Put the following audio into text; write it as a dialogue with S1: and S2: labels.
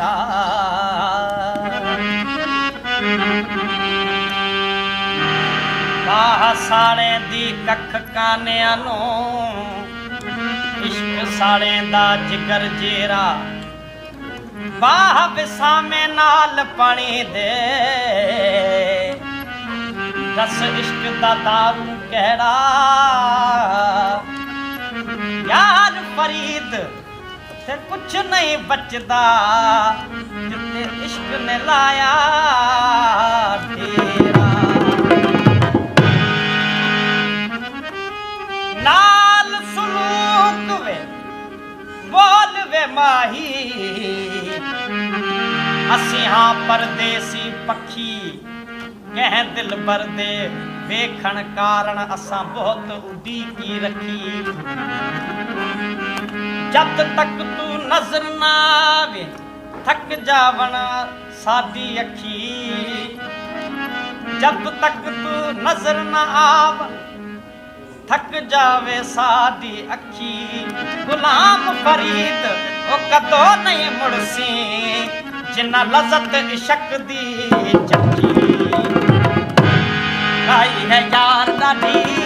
S1: जेड़ा वाह साड़े दी कख कानिया नू इश्क साड़े दा जिगर जेरा वाह विसामे नाल पानी दे दस इश्क दा दारू केड़ा यार फरीद ते कुछ नहीं बचदा जिते इश्क ने लाया तेरा नाल सुलूक वे बोल वे माही असी हाँ परदेसी पखी कह दिल भर दे वेखण कारण असां बहुत उडीकी रखी जब तक तू नजर ना आवे थक जावण साडी अखी जब तक तू नजर ना आव थक जावे साडी अखी गुलाम फरीद ओ कदों नहीं मुड़सी जिन्ना लज़त इश्क दी चखी आई है यार दी